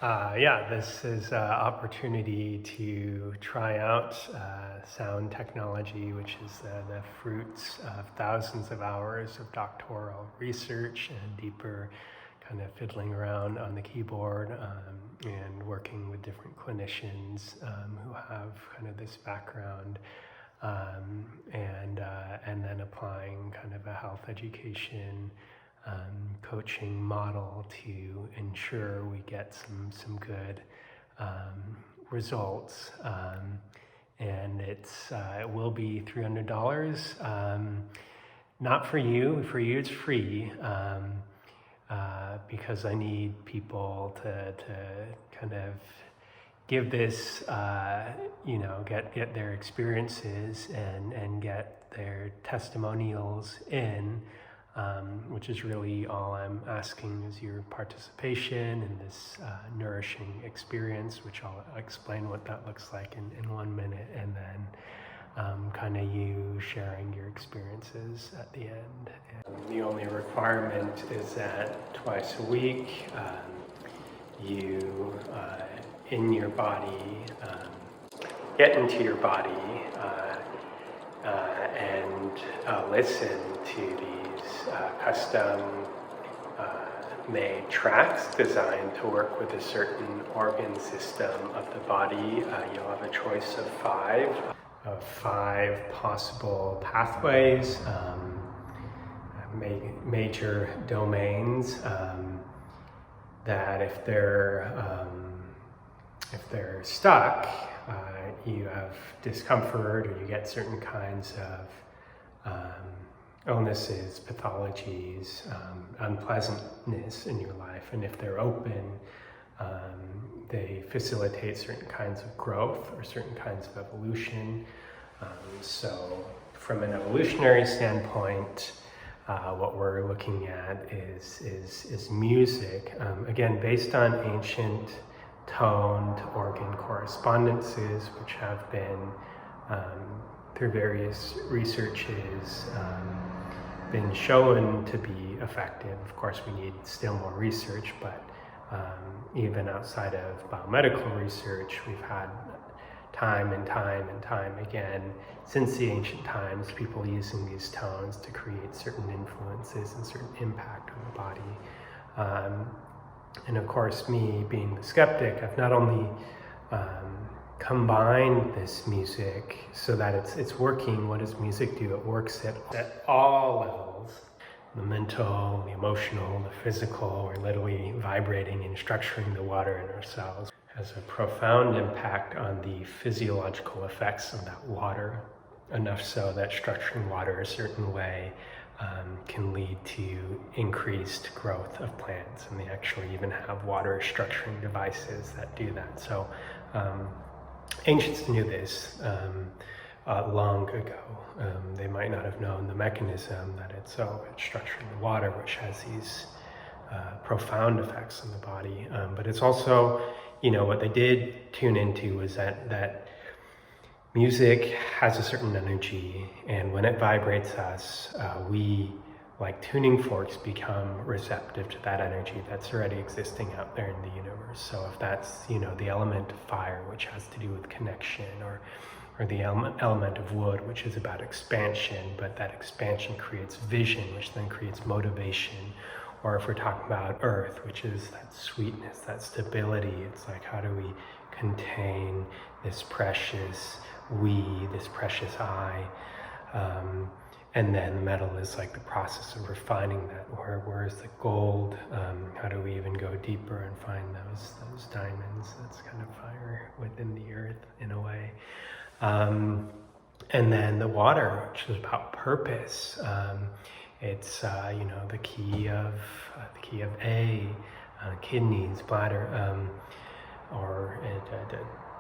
Yeah, this is an opportunity to try out sound technology, which is the fruits of thousands of hours of doctoral research and deeper kind of fiddling around on the keyboard and working with different clinicians who have kind of this background and then applying kind of a health education coaching model to ensure we get some good results. And it will be $300. Not for you. For you, it's free. Because I need people to kind of give this, get their experiences and get their testimonials in. Which is really all I'm asking is your participation in this nourishing experience, which I'll explain what that looks like in 1 minute, and then kind of you sharing your experiences at the end. And the only requirement is that twice a week you in your body, get into your body and listen to these custom made tracks designed to work with a certain organ system of the body. You'll have a choice of five possible pathways, major domains that if they're stuck, you have discomfort or you get certain kinds of illnesses, pathologies, unpleasantness in your life. And if they're open, they facilitate certain kinds of growth or certain kinds of evolution. So from an evolutionary standpoint, what we're looking at is music, again, based on ancient toned organ correspondences, which have been, through various researches, been shown to be effective. Of course, we need still more research, but even outside of biomedical research, we've had time and time again, since the ancient times, people using these tones to create certain influences and certain impact on the body. And of course, me being the skeptic, I've not only combined this music so that it's working. What does music do? It works at all levels. The mental, the emotional, the physical. We're literally vibrating and structuring the water in our cells. It has a profound impact on the physiological effects of that water, enough so that structuring water a certain way can lead to increased growth of plants, and they actually even have water structuring devices that do that. So ancients knew this long ago. They might not have known the mechanism that it's structuring the water, which has these profound effects on the body. But it's also, what they did tune into was that music has a certain energy, and when it vibrates us, we, like tuning forks, become receptive to that energy that's already existing out there in the universe. So if that's, the element of fire, which has to do with connection, or the element of wood, which is about expansion, but that expansion creates vision, which then creates motivation. Or if we're talking about earth, which is that sweetness, that stability, it's like, how do we contain this precious this precious I? And then metal is like the process of refining that. Where's the gold? How do we even go deeper and find those diamonds? That's kind of fire within the earth in a way. And then the water, which is about purpose. It's the key of A, kidneys, bladder, or it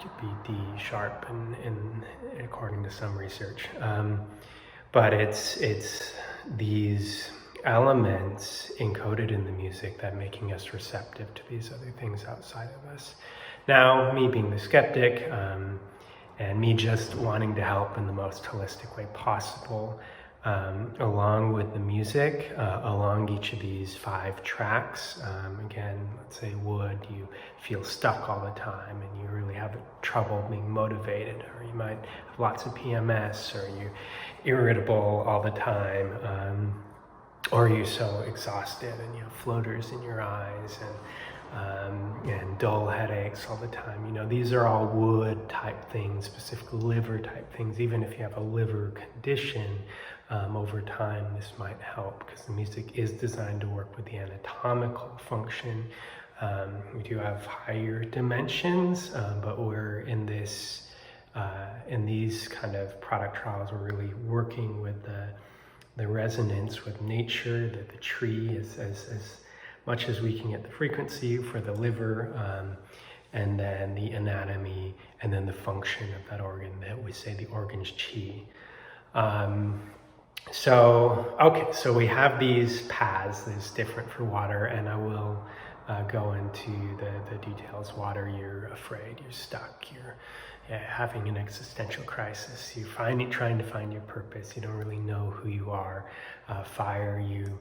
could be D sharp, in according to some research. But it's these elements encoded in the music that making us receptive to these other things outside of us. Now, me being the skeptic, and me just wanting to help in the most holistic way possible, along with the music, along each of these 5 tracks. Again, let's say wood, you feel stuck all the time and you really have trouble being motivated, or you might have lots of PMS, or you're irritable all the time, or you're so exhausted and you have floaters in your eyes and dull headaches all the time. You know, these are all wood type things, specifically liver type things. Even if you have a liver condition, over time this might help, because the music is designed to work with the anatomical function. We do have higher dimensions, but we're in this in these kind of product trials, we're really working with the resonance with nature, the tree, as much as we can get the frequency for the liver, and then the anatomy, and then the function of that organ, that we say the organ's chi. So we have these paths that's different for water, and I will go into the details. Water, you're afraid, you're stuck, you're having an existential crisis, you're trying to find your purpose, you don't really know who you are. Fire, you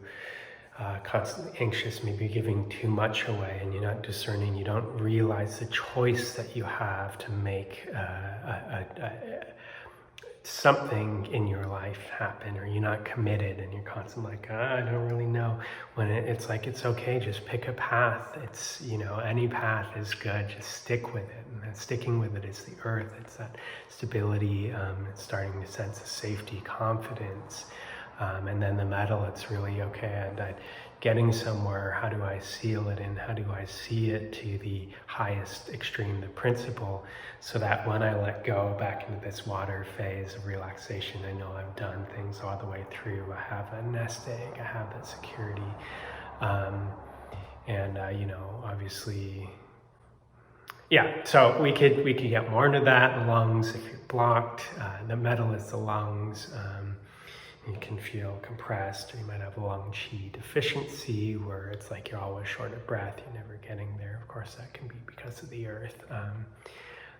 constantly anxious, maybe giving too much away and you're not discerning, you don't realize the choice that you have to make something in your life happen, or you're not committed and you're constantly like, I don't really know. When it's like, it's okay, just pick a path. It's, you know, any path is good, just stick with it. And sticking with it is the earth. It's that stability, it's starting to sense of safety, confidence. And then the metal, it's really okay, and getting somewhere, how do I seal it in? How do I see it to the highest extreme, the principle, so that when I let go back into this water phase of relaxation, I know I've done things all the way through. I have a nest egg, I have that security. You know, obviously, yeah, so we could get more into that. The lungs, if you're blocked, the metal is the lungs. You can feel compressed, or you might have a lung chi deficiency, where it's like you're always short of breath, you're never getting there. Of course, that can be because of the earth.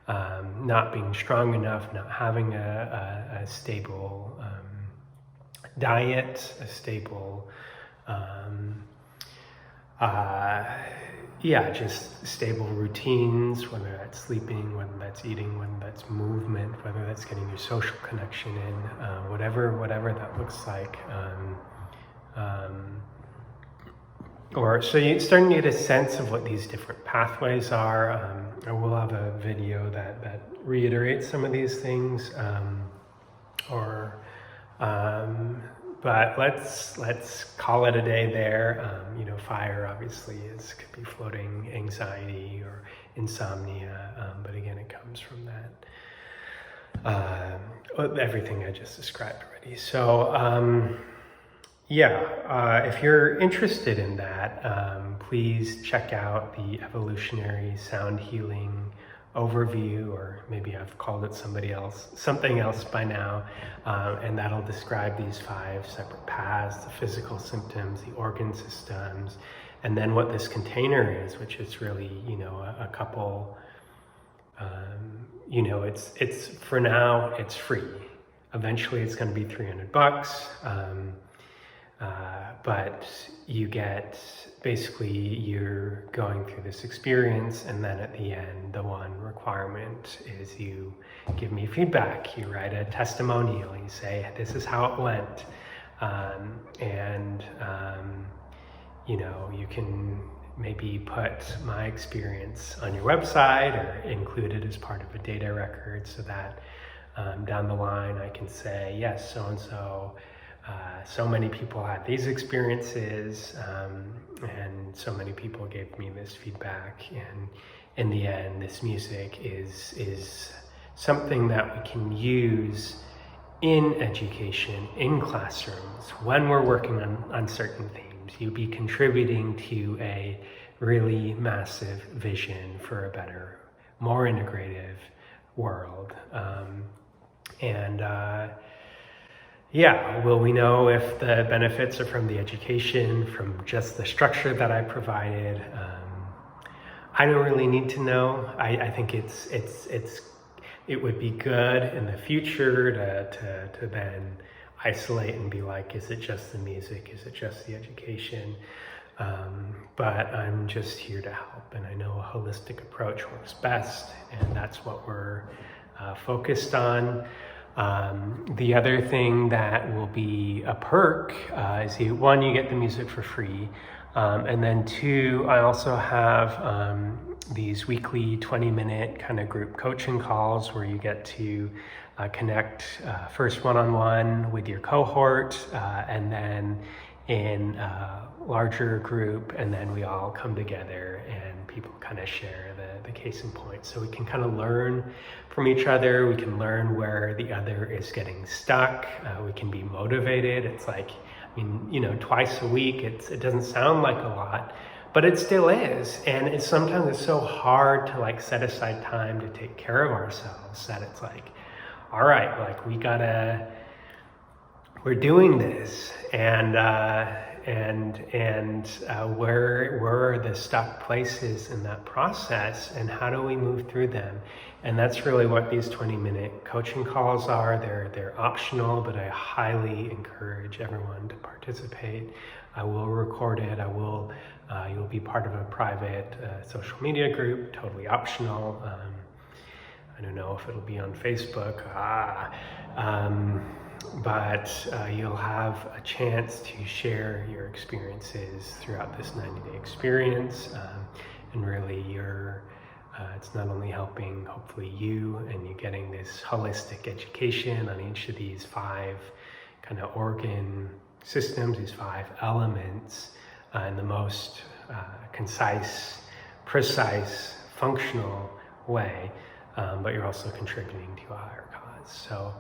Not being strong enough, not having a stable diet, a stable, just stable routines, whether that's sleeping, whether that's eating, whether that's movement, whether that's getting your social connection in, whatever that looks like. So you're starting to get a sense of what these different pathways are. I will have a video that reiterates some of these things, but let's call it a day there. You know, fire obviously could be floating anxiety or insomnia, but again, it comes from that everything I just described already. So if you're interested in that, please check out the evolutionary sound healing overview, or maybe I've called it something else by now, and that'll describe these 5 separate paths: the physical symptoms, the organ systems, and then what this container is, which is really, you know, a couple, you know, it's for now, it's free. Eventually it's going to be $300, but you get, basically you're going through this experience, and then at the end, the one requirement is you give me feedback, you write a testimonial, you say, this is how it went, you know, you can maybe put my experience on your website or include it as part of a data record, so that down the line I can say, yes, so-and-so, so many people had these experiences, and so many people gave me this feedback, and in the end, this music is something that we can use in education, in classrooms, when we're working on certain themes. You'll be contributing to a really massive vision for a better, more integrative world. Will we know if the benefits are from the education, from just the structure that I provided? I don't really need to know. I think it would be good in the future to then isolate and be like, is it just the music? Is it just the education? But I'm just here to help, and I know a holistic approach works best, and that's what we're focused on. The other thing that will be a perk is one, you get the music for free, and then two, I also have these weekly 20-minute kind of group coaching calls where you get to connect first one-on-one with your cohort, and then in a larger group, and then we all come together and people kind of share the case in point. So we can kind of learn from each other. We can learn where the other is getting stuck. We can be motivated. It's like, I mean, you know, twice a week, it doesn't sound like a lot, but it still is. And sometimes it's so hard to like set aside time to take care of ourselves that it's like, all right, like we're doing this, and where are the stuck places in that process, and how do we move through them? And that's really what these 20-minute coaching calls are. They're optional, but I highly encourage everyone to participate. I will record it. You'll be part of a private social media group, totally optional. I don't know if it'll be on Facebook, but you'll have a chance to share your experiences throughout this 90-day experience, and really it's not only helping hopefully you and you getting this holistic education on each of these 5 kind of organ systems, these 5 elements, in the most concise, precise, functional way, but you're also contributing to a higher cause. So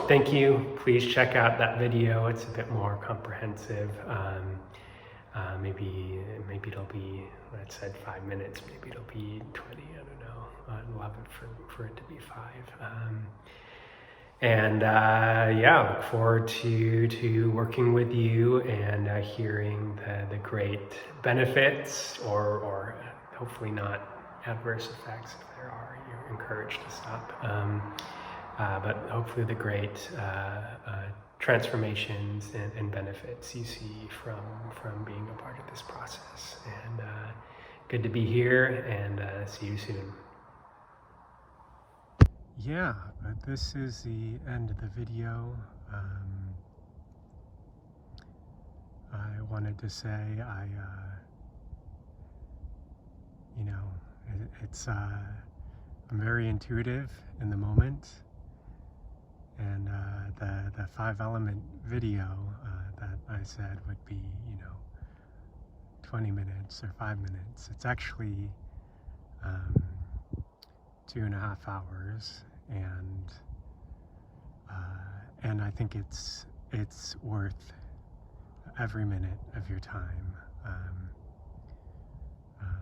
thank you. Please check out that video. It's a bit more comprehensive. Maybe it'll be, I said 5 minutes, maybe it'll be 20, I don't know. I'd love it for it to be 5. Yeah, look forward to working with you and hearing the great benefits, or hopefully not adverse effects. If there are, you're encouraged to stop. But hopefully the great transformations and benefits you see from being a part of this process. And good to be here, and see you soon. Yeah, but this is the end of the video. I wanted to say I'm very intuitive in the moment, and the 5-element video that I said would be 20 minutes or 5 minutes. It's actually 2.5 hours, and I think it's worth every minute of your time.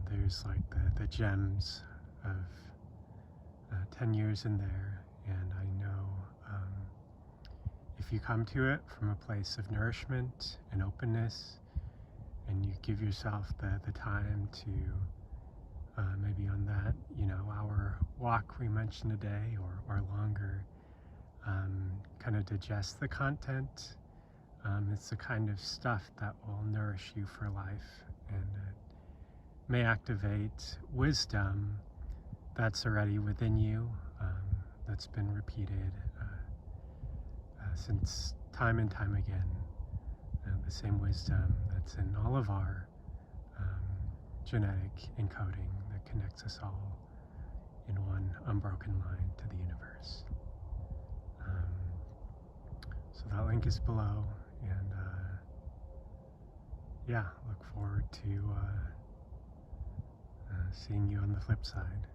There's like the gems of 10 years in there, and I know if you come to it from a place of nourishment and openness, and you give yourself the time to maybe on that hour walk we mentioned a day or longer, kind of digest the content. It's the kind of stuff that will nourish you for life, and it may activate wisdom that's already within you, that's been repeated since time and time again. The same wisdom that's in all of our genetic encoding that connects us all in one unbroken line to the universe. So that link is below, and yeah, look forward to seeing you on the flip side.